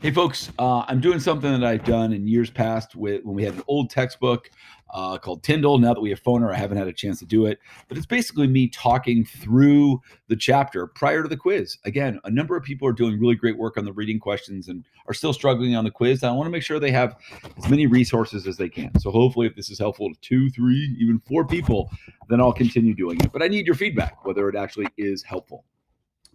Hey, folks, I'm doing something that I've done in years past when we had an old textbook called Tyndall. Now that we have Phoner, I haven't had a chance to do it. But it's basically me talking through the chapter prior to the quiz. Again, a number of people are doing really great work on the reading questions and are still struggling on the quiz. I want to make sure they have as many resources as they can. So hopefully, if this is helpful to 2, 3, even 4 people, then I'll continue doing it. But I need your feedback, whether it actually is helpful.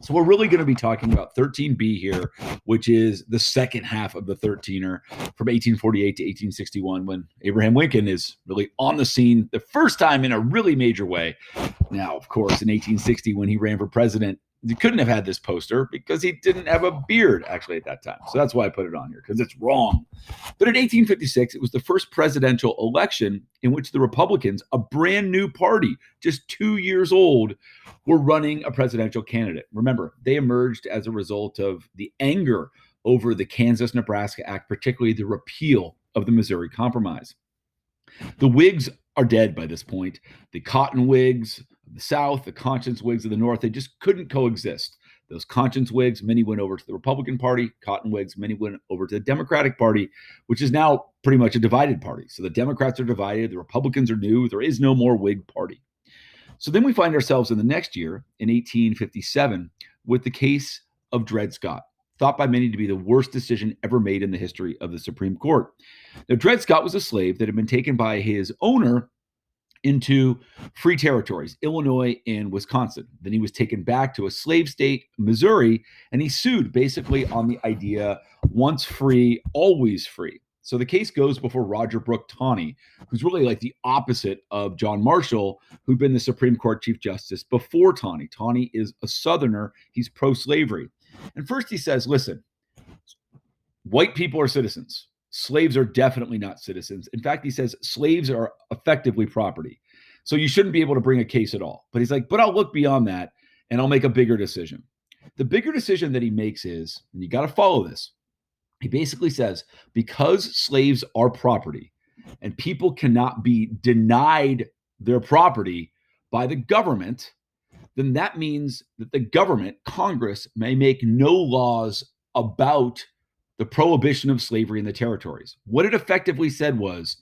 So we're really going to be talking about 13B here, which is the second half of the 13er from 1848 to 1861, when Abraham Lincoln is really on the scene the first time in a really major way. Now, of course, in 1860, when he ran for president, he couldn't have had this poster because he didn't have a beard actually at that time. So that's why I put it on here, because it's wrong. But in 1856, it was the first presidential election in which the Republicans, a brand new party, just 2 years old, were running a presidential candidate. Remember, they emerged as a result of the anger over the Kansas-Nebraska Act, particularly the repeal of the Missouri Compromise. The Whigs are dead by this point. The Cotton Whigs of the South, the Conscience Whigs of the North, they just couldn't coexist. Those Conscience Whigs, many went over to the Republican Party. Cotton Whigs, many went over to the Democratic Party, which is now pretty much a divided party. So the Democrats are divided, the Republicans are new, there is no more Whig party. So then we find ourselves in the next year, in 1857, with the case of Dred Scott, thought by many to be the worst decision ever made in the history of the Supreme Court. Now, Dred Scott was a slave that had been taken by his owner into free territories, Illinois and Wisconsin. Then he was taken back to a slave state, Missouri, and he sued basically on the idea, once free, always free. So the case goes before Roger Brooke Taney, who's really like the opposite of John Marshall, who'd been the Supreme Court Chief Justice before Taney. Taney is a Southerner. He's pro-slavery. And first he says, listen, white people are citizens. Slaves are definitely not citizens. In fact, he says slaves are effectively property. So you shouldn't be able to bring a case at all. But he's like, but I'll look beyond that and I'll make a bigger decision. The bigger decision that he makes is, and you got to follow this, he basically says, because slaves are property and people cannot be denied their property by the government, then that means that the government, Congress, may make no laws about the prohibition of slavery in the territories. What it effectively said was,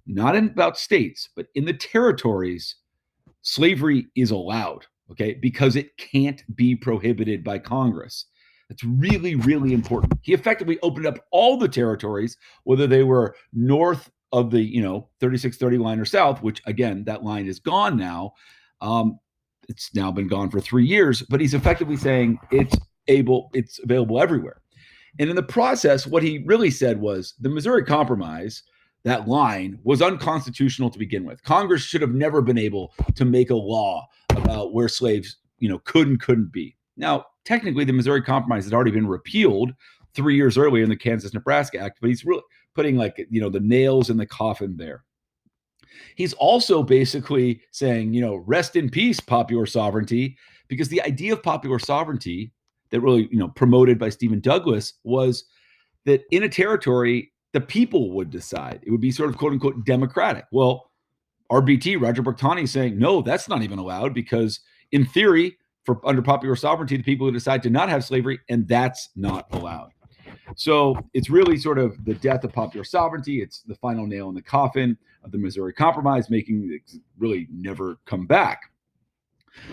not about states, but in the territories, slavery is allowed, okay, because it can't be prohibited by Congress. That's really, really important. He effectively opened up all the territories, whether they were north of the 3630 line or south, which again, that line is gone now. It's now been gone for 3 years, but he's effectively saying it's available everywhere. And in the process, what he really said was the Missouri Compromise, that line, was unconstitutional to begin with. Congress should have never been able to make a law about where slaves, could and couldn't be. Now, technically, the Missouri Compromise had already been repealed 3 years earlier in the Kansas-Nebraska Act, but he's really putting the nails in the coffin there. He's also basically saying, rest in peace, popular sovereignty, because the idea of popular sovereignty that really, promoted by Stephen Douglas was that in a territory, the people would decide. It would be sort of quote unquote democratic. Well, RBT, Roger Brooke Taney, is saying, no, that's not even allowed because in theory, under popular sovereignty, the people who decide to not have slavery, and that's not allowed. So it's really sort of the death of popular sovereignty. It's the final nail in the coffin of the Missouri Compromise, making it really never come back.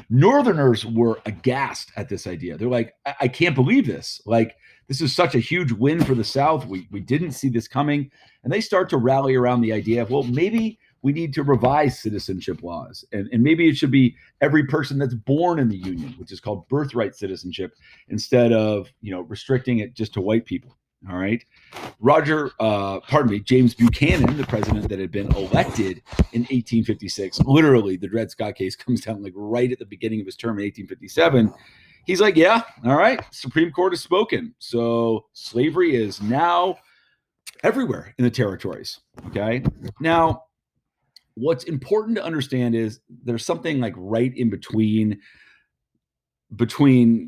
Northerners were aghast at this idea. They're like, I can't believe this. Like, this is such a huge win for the South. We didn't see this coming. And they start to rally around the idea of, well, maybe we need to revise citizenship laws. And maybe it should be every person that's born in the Union, which is called birthright citizenship, instead of, restricting it just to white people. All right. James Buchanan, the president that had been elected in 1856, literally the Dred Scott case comes down like right at the beginning of his term in 1857. He's like, yeah, all right, Supreme Court has spoken. So slavery is now everywhere in the territories. Okay. Now, what's important to understand is there's something like right in between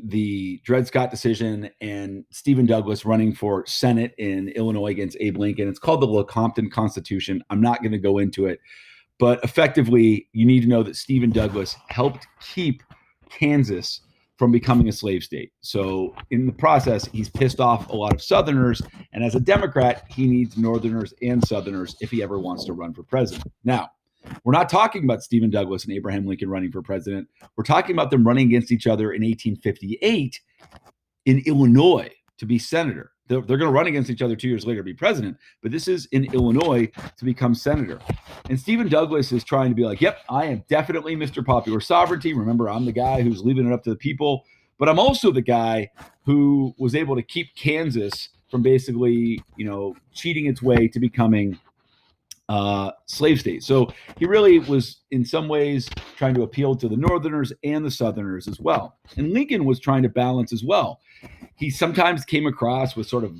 the Dred Scott decision and Stephen Douglas running for Senate in Illinois against Abe Lincoln. It's called the Lecompton Constitution. I'm not going to go into it, but effectively, you need to know that Stephen Douglas helped keep Kansas from becoming a slave state. So in the process, he's pissed off a lot of Southerners. And as a Democrat, he needs Northerners and Southerners if he ever wants to run for president. Now, we're not talking about Stephen Douglas and Abraham Lincoln running for president. We're talking about them running against each other in 1858 in Illinois to be senator. They're going to run against each other 2 years later to be president, but this is in Illinois to become senator. And Stephen Douglas is trying to be like, yep, I am definitely Mr. Popular Sovereignty. Remember, I'm the guy who's leaving it up to the people, but I'm also the guy who was able to keep Kansas from basically, cheating its way to becoming slave state. So he really was in some ways trying to appeal to the Northerners and the Southerners as well. And Lincoln was trying to balance as well. He sometimes came across with sort of,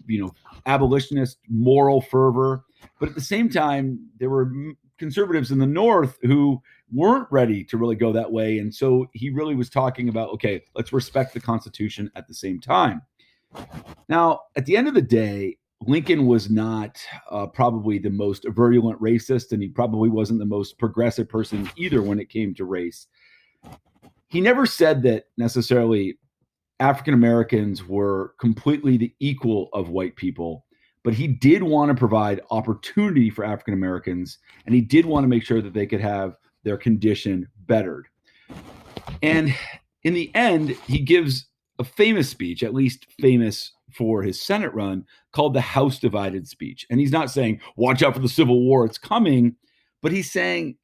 abolitionist moral fervor, but at the same time, there were conservatives in the North who weren't ready to really go that way. And so he really was talking about, okay, let's respect the Constitution at the same time. Now, at the end of the day, Lincoln was not probably the most virulent racist, and he probably wasn't the most progressive person either when it came to race. He never said that necessarily African Americans were completely the equal of white people, but he did want to provide opportunity for African Americans, and he did want to make sure that they could have their condition bettered. And in the end, he gives a famous speech, at least famous for his Senate run, called the House Divided speech. And he's not saying, watch out for the Civil War, it's coming, but he's saying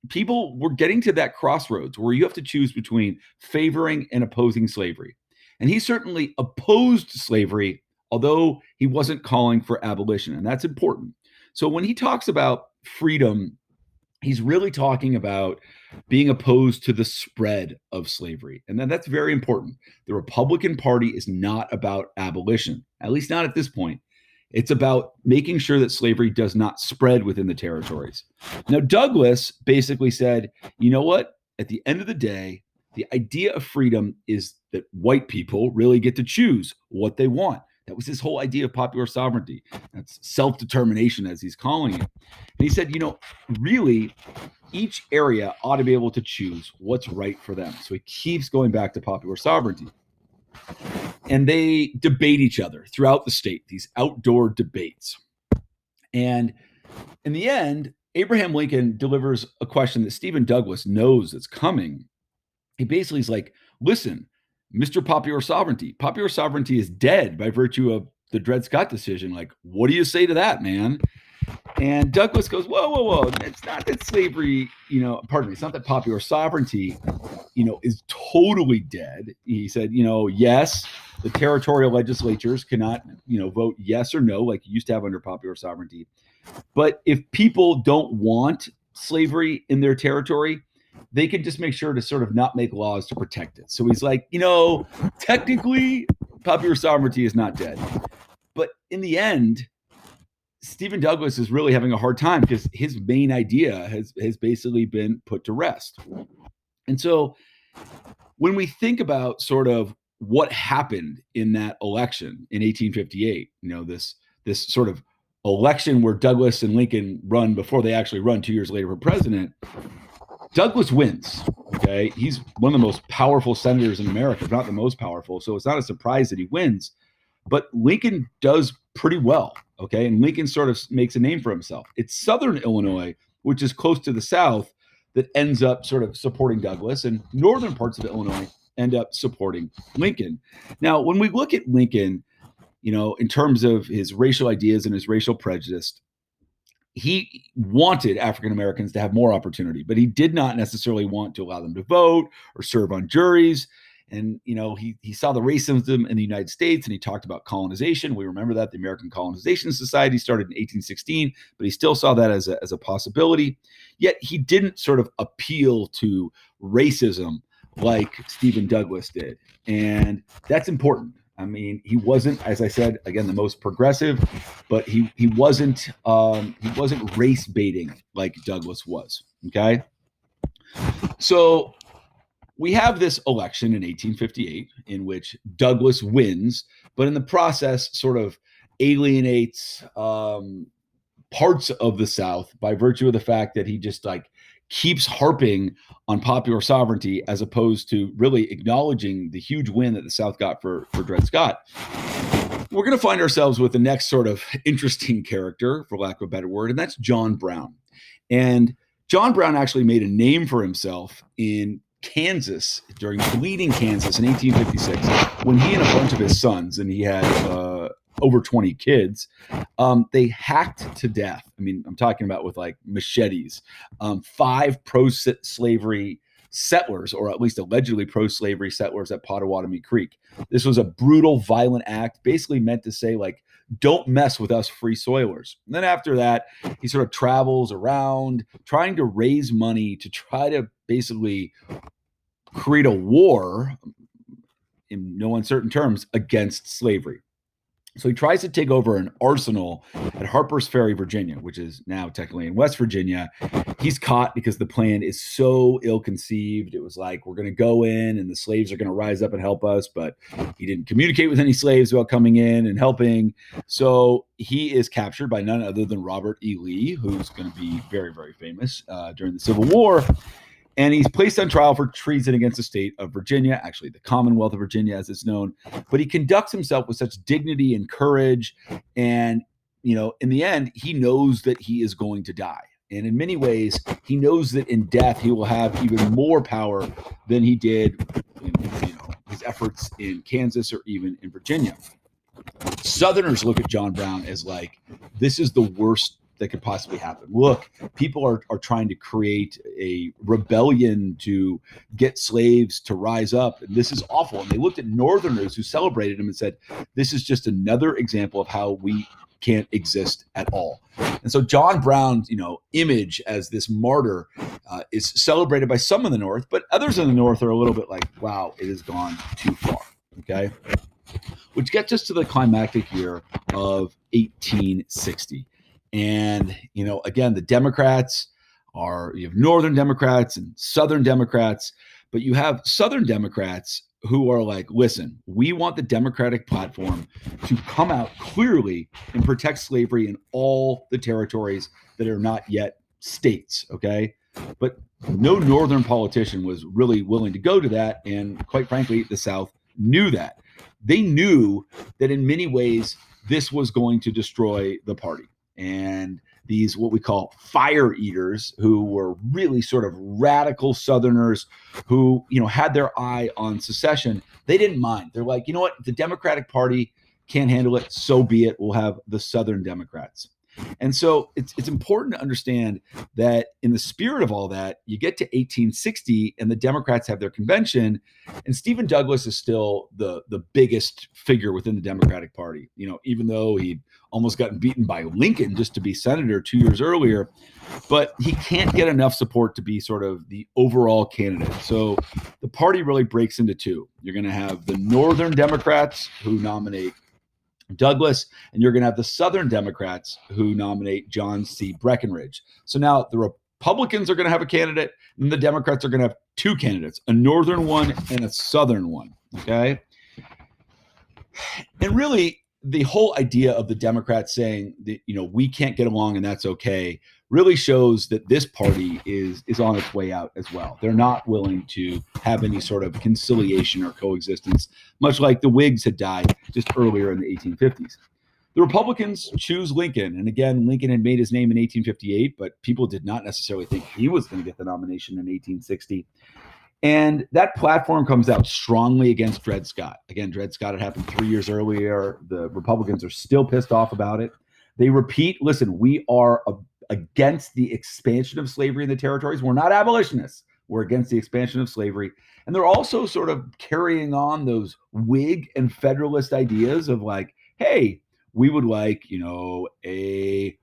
people were getting to that crossroads where you have to choose between favoring and opposing slavery. And he certainly opposed slavery, although he wasn't calling for abolition. And that's important. So when he talks about freedom, he's really talking about being opposed to the spread of slavery. And then that's very important. The Republican Party is not about abolition, at least not at this point. It's about making sure that slavery does not spread within the territories. Now, Douglas basically said, you know what? At the end of the day, the idea of freedom is that white people really get to choose what they want. That was his whole idea of popular sovereignty. That's self-determination, as he's calling it. And he said, really, each area ought to be able to choose what's right for them. So he keeps going back to popular sovereignty. And they debate each other throughout the state, these outdoor debates. And in the end, Abraham Lincoln delivers a question that Stephen Douglas knows is coming. He basically is like, listen, Mr. Popular Sovereignty is dead by virtue of the Dred Scott decision. Like, what do you say to that, man? And Douglas goes, whoa. It's not that slavery, it's not that popular sovereignty, is totally dead. He said, yes, the territorial legislatures cannot, vote yes or no like you used to have under popular sovereignty. But if people don't want slavery in their territory, they can just make sure to sort of not make laws to protect it. So he's like, technically popular sovereignty is not dead. But in the end, Stephen Douglas is really having a hard time because his main idea has basically been put to rest. And so when we think about sort of what happened in that election in 1858, this sort of election where Douglas and Lincoln run before they actually run 2 years later for president, Douglas wins. Okay. He's one of the most powerful senators in America, if not the most powerful. So it's not a surprise that he wins, but Lincoln does pretty well. Okay. And Lincoln sort of makes a name for himself. It's Southern Illinois, which is close to the South, that ends up sort of supporting Douglas, and northern parts of Illinois end up supporting Lincoln. Now, when we look at Lincoln, in terms of his racial ideas and his racial prejudice, he wanted African Americans to have more opportunity, but he did not necessarily want to allow them to vote or serve on juries. And, he saw the racism in the United States, and he talked about colonization. We remember that the American Colonization Society started in 1816, but he still saw that as a possibility. Yet he didn't sort of appeal to racism like Stephen Douglas did. And that's important. I mean, he wasn't, as I said, again, the most progressive, but he wasn't race baiting like Douglas was. Okay. So we have this election in 1858 in which Douglas wins, but in the process sort of alienates parts of the South by virtue of the fact that he just keeps harping on popular sovereignty as opposed to really acknowledging the huge win that the South got for Dred Scott. We're going to find ourselves with the next sort of interesting character, for lack of a better word, and that's John Brown. And John Brown actually made a name for himself in Kansas, during Bleeding Kansas in 1856, when he and a bunch of his sons, and he had over 20 kids, they hacked to death. I mean, I'm talking about with like machetes, 5 pro-slavery settlers, or at least allegedly pro-slavery settlers at Pottawatomie Creek. This was a brutal, violent act, basically meant to say, like, don't mess with us free soilers. And then after that, he sort of travels around trying to raise money to try to basically create a war, in no uncertain terms, against slavery. So he tries to take over an arsenal at Harper's Ferry, Virginia, which is now technically in West Virginia. He's caught because the plan is so ill-conceived. It was like, we're going to go in and the slaves are going to rise up and help us, but he didn't communicate with any slaves about coming in and helping. So he is captured by none other than Robert E. Lee, who's going to be very, very famous during the Civil War. And he's placed on trial for treason against the state of Virginia, actually the Commonwealth of Virginia as it's known. But he conducts himself with such dignity and courage. And, you know, in the end, he knows that he is going to die. And in many ways, he knows that in death, he will have even more power than he did in, his efforts in Kansas or even in Virginia. Southerners look at John Brown as like, this is the worst that could possibly happen. Look, people are trying to create a rebellion to get slaves to rise up. And this is awful. And they looked at Northerners who celebrated him and said, this is just another example of how we can't exist at all. And so John Brown's, image as this martyr is celebrated by some in the North, but others in the North are a little bit like, wow, it has gone too far. Okay. Which gets us to the climactic year of 1860. And, again, the Democrats you have Northern Democrats and Southern Democrats, but you have Southern Democrats who are like, listen, we want the Democratic platform to come out clearly and protect slavery in all the territories that are not yet states, okay? But no Northern politician was really willing to go to that. And quite frankly, the South knew that. They knew that in many ways, this was going to destroy the party. And these, what we call fire eaters, who were really sort of radical Southerners who, had their eye on secession, they didn't mind. They're like, you know what? If the Democratic Party can't handle it, so be it. We'll have the Southern Democrats. And so it's important to understand that in the spirit of all that, you get to 1860 and the Democrats have their convention, and Stephen Douglas is still the biggest figure within the Democratic Party. Even though he'd almost gotten beaten by Lincoln just to be senator 2 years earlier, but he can't get enough support to be sort of the overall candidate. So the party really breaks into two. You're going to have the Northern Democrats who nominate Douglas, and you're going to have the Southern Democrats who nominate John C. Breckinridge. So now the Republicans are going to have a candidate, and the Democrats are going to have two candidates, a Northern one and a Southern one, okay? And really, the whole idea of the Democrats saying that, we can't get along and that's okay, really shows that this party is on its way out as well. They're not willing to have any sort of conciliation or coexistence, much like the Whigs had died just earlier in the 1850s. The Republicans choose Lincoln. And again, Lincoln had made his name in 1858, but people did not necessarily think he was going to get the nomination in 1860. And that platform comes out strongly against Dred Scott. Again, Dred Scott had happened 3 years earlier. The Republicans are still pissed off about it. They repeat, listen, we are against the expansion of slavery in the territories. We're not abolitionists. We're against the expansion of slavery. And they're also sort of carrying on those Whig and Federalist ideas of like, hey, we would like, a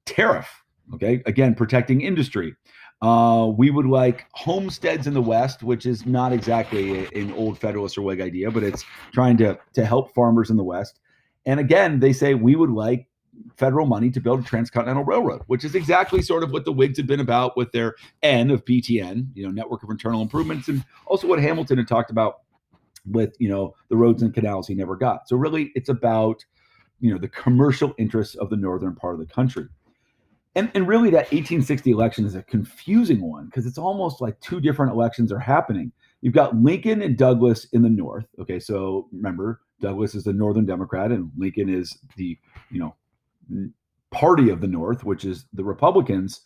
tariff, okay? Again, protecting industry. We would like homesteads in the West, which is not exactly an old Federalist or Whig idea, but it's trying to help farmers in the West. And again, they say we would like federal money to build a transcontinental railroad, which is exactly sort of what the Whigs had been about with their N of BTN, Network of Internal Improvements, and also what Hamilton had talked about with, the roads and canals he never got. So really, it's about, the commercial interests of the northern part of the country. And really, that 1860 election is a confusing one because it's almost like two different elections are happening. You've got Lincoln and Douglas in the North. Okay, so remember, Douglas is the Northern Democrat, and Lincoln is the you know party of the North, which is the Republicans.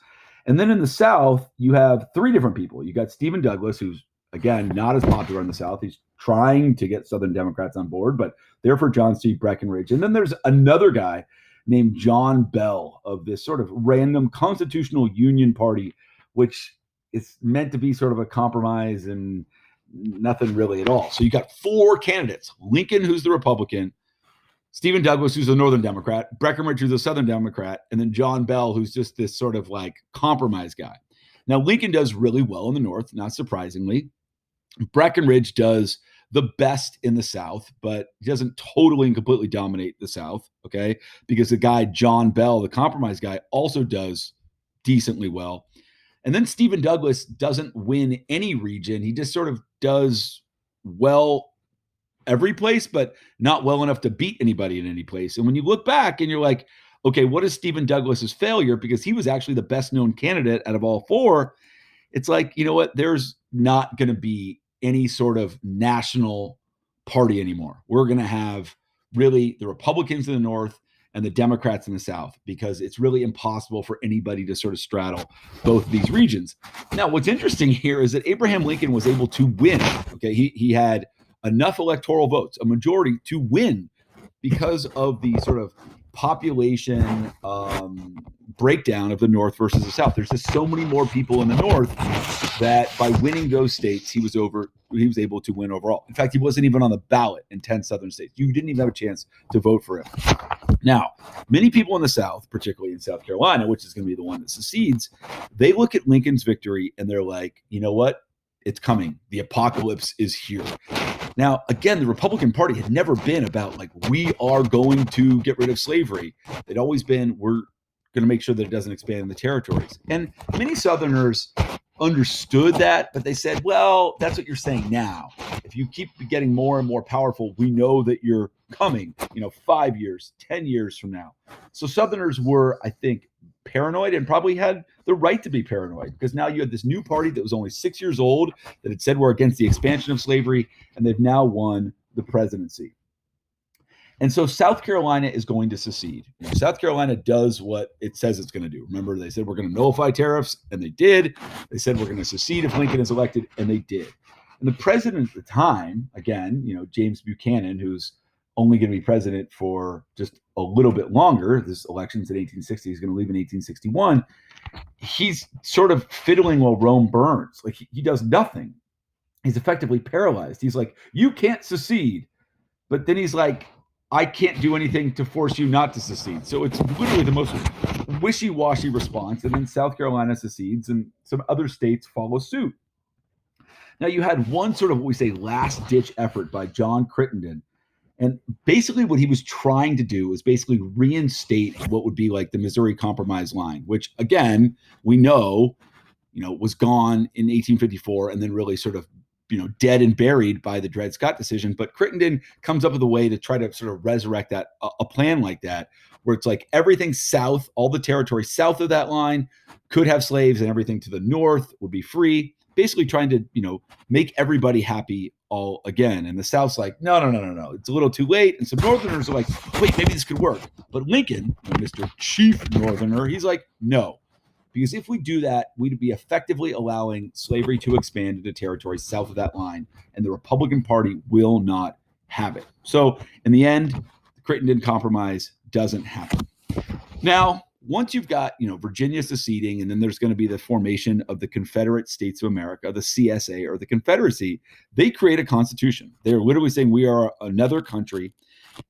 And then in the South, you have three different people. You got Stephen Douglas, who's again not as popular in the South. He's trying to get Southern Democrats on board, but they're for John C. Breckinridge. And then there's another guy named John Bell of this sort of random Constitutional Union Party, which is meant to be sort of a compromise and nothing really at all. So you got four candidates: Lincoln, who's the Republican, Stephen Douglas, who's the Northern Democrat, Breckinridge, who's the Southern Democrat, and then John Bell, who's just this sort of like compromise guy. Now, Lincoln does really well in the North, not surprisingly. Breckinridge does the best in the South, but he doesn't totally and completely dominate the South, okay? Because the guy, John Bell, the compromise guy, also does decently well. And then Stephen Douglas doesn't win any region. He just sort of does well every place, but not well enough to beat anybody in any place. And when you look back and you're like, okay, what is Stephen Douglas's failure? Because he was actually the best known candidate out of all four. It's like, you know what? There's not going to be any sort of national party anymore. We're going to have really the Republicans in the North and the Democrats in the South, because it's really impossible for anybody to sort of straddle both of these regions. Now, what's interesting here is that Abraham Lincoln was able to win. Okay, he had enough electoral votes, a majority, to win because of the sort of population breakdown of the North versus the South. There's just so many more people in the North that by winning those states, he was able to win overall. In fact, he wasn't even on the ballot in 10 Southern states. You didn't even have a chance to vote for him. Now, many people in the South, particularly in South Carolina, which is going to be the one that secedes, they look at Lincoln's victory and they're like, you know what? It's coming. The apocalypse is here. Now, again, the Republican Party had never been about like, we are going to get rid of slavery. They'd always been, we're going to make sure that it doesn't expand in the territories. And many Southerners understood that, but they said, well, that's what you're saying now. If you keep getting more and more powerful, we know that you're coming, 5 years, 10 years from now. So Southerners were, I think, paranoid, and probably had the right to be paranoid, because now you had this new party that was only 6 years old that had said we're against the expansion of slavery, and they've now won the presidency. And so South Carolina is going to secede. South Carolina does what it says it's going to do. Remember, they said we're going to nullify tariffs, and they did. They said we're going to secede if Lincoln is elected, and they did. And the president at the time, again, James Buchanan, who's only going to be president for just a little bit longer. This election's in 1860. He's going to leave in 1861. He's sort of fiddling while Rome burns. Like he does nothing. He's effectively paralyzed. He's like, you can't secede. But then he's like, I can't do anything to force you not to secede. So it's literally the most wishy-washy response. And then South Carolina secedes and some other states follow suit. Now you had one sort of what we say last-ditch effort by John Crittenden. And basically what he was trying to do is basically reinstate what would be like the Missouri Compromise line, which again, we know, was gone in 1854 and then really sort of, dead and buried by the Dred Scott decision. But Crittenden comes up with a way to try to sort of resurrect that, a plan like that, where it's like everything south, all the territory south of that line could have slaves and everything to the north would be free. Basically trying to, make everybody happy all again. And the South's like, no. It's a little too late. And some Northerners are like, wait, maybe this could work. But Lincoln, Mr. Chief Northerner, he's like, no. Because if we do that, we'd be effectively allowing slavery to expand into territories south of that line. And the Republican Party will not have it. So in the end, the Crittenden Compromise doesn't happen. Now, once you've got, Virginia seceding, and then there's going to be the formation of the Confederate States of America, the CSA or the Confederacy, they create a constitution. They're literally saying we are another country.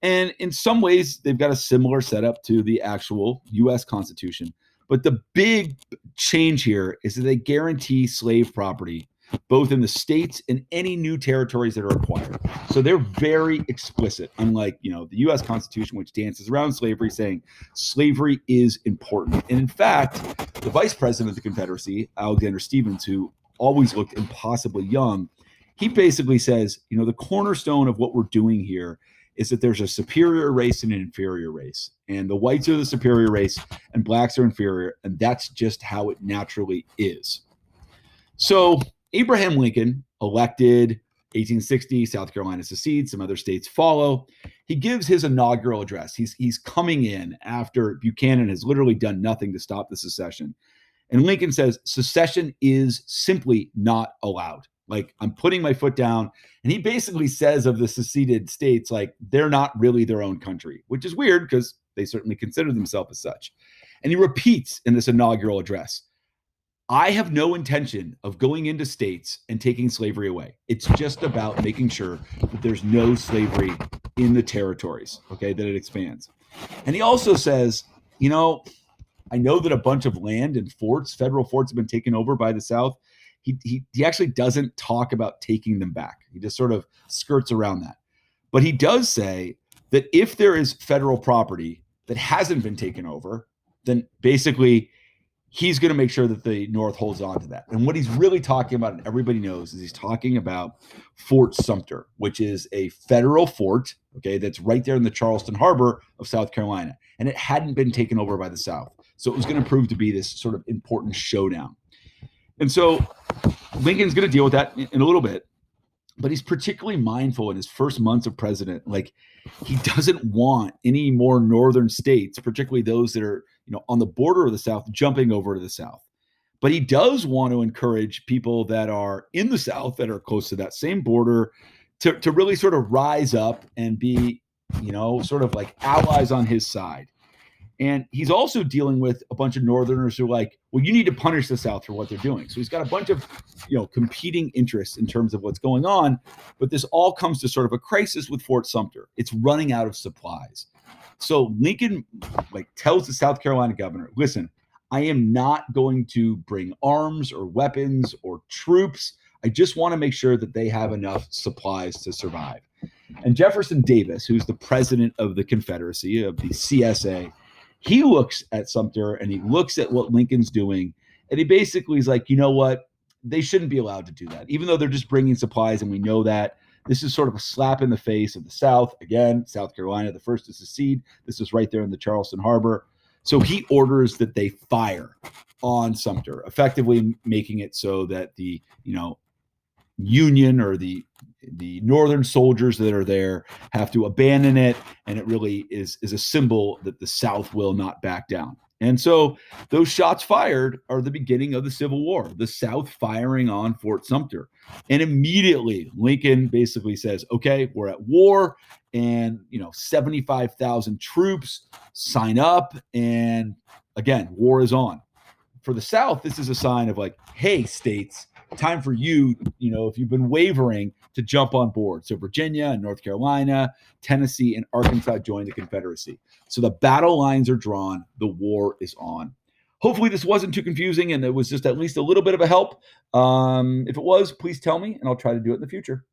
And in some ways, they've got a similar setup to the actual U.S. Constitution. But the big change here is that they guarantee slave property, both in the states and any new territories that are acquired. So they're very explicit, unlike, the U.S. Constitution, which dances around slavery, saying slavery is important. And in fact, the vice president of the Confederacy, Alexander Stephens, who always looked impossibly young, he basically says, the cornerstone of what we're doing here is that there's a superior race and an inferior race. And the whites are the superior race and blacks are inferior. And that's just how it naturally is. So Abraham Lincoln, elected 1860, South Carolina secedes, some other states follow. He gives his inaugural address. He's coming in after Buchanan has literally done nothing to stop the secession. And Lincoln says, secession is simply not allowed. Like, I'm putting my foot down. And he basically says of the seceded states, like, they're not really their own country, which is weird because they certainly consider themselves as such. And he repeats in this inaugural address, I have no intention of going into states and taking slavery away. It's just about making sure that there's no slavery in the territories, okay, that it expands. And he also says, you know, I know that a bunch of land and forts, federal forts, have been taken over by the South. He actually doesn't talk about taking them back. He just sort of skirts around that. But he does say that if there is federal property that hasn't been taken over, then basically he's going to make sure that the North holds on to that. And what he's really talking about, and everybody knows, is he's talking about Fort Sumter, which is a federal fort, okay, that's right there in the Charleston Harbor of South Carolina. And it hadn't been taken over by the South. So it was going to prove to be this sort of important showdown. And so Lincoln's going to deal with that in a little bit. But he's particularly mindful in his first months of president. Like, he doesn't want any more northern states, particularly those that are, you know, on the border of the South, jumping over to the South. But he does want to encourage people that are in the South, that are close to that same border, to really sort of rise up and be, you know, sort of like allies on his side. And he's also dealing with a bunch of Northerners who are like, well, you need to punish the South for what they're doing. So he's got a bunch of, you know, competing interests in terms of what's going on. But this all comes to sort of a crisis with Fort Sumter. It's running out of supplies. So Lincoln, like, tells the South Carolina governor, listen, I am not going to bring arms or weapons or troops. I just want to make sure that they have enough supplies to survive. And Jefferson Davis, who's the president of the Confederacy, of the CSA, he looks at Sumter and he looks at what Lincoln's doing, and he basically is like, you know what? They shouldn't be allowed to do that, even though they're just bringing supplies, and we know that. This is sort of a slap in the face of the South. Again, South Carolina, the first to secede. This is right there in the Charleston Harbor. So he orders that they fire on Sumter, effectively making it so that the, you know, Union or the Northern soldiers that are there have to abandon it, and it really is a symbol that the South will not back down. And so those shots fired are the beginning of the Civil War, the South firing on Fort Sumter. And immediately Lincoln basically says, okay, we're at war, and, you know, 75,000 troops sign up, and again, war is on. For the South, this is a sign of like, hey, states, time for you, you know, if you've been wavering, to jump on board. So Virginia and North Carolina, Tennessee, and Arkansas joined the Confederacy. So the battle lines are drawn. The war is on. Hopefully this wasn't too confusing and it was just at least a little bit of a help. If it was, please tell me and I'll try to do it in the future.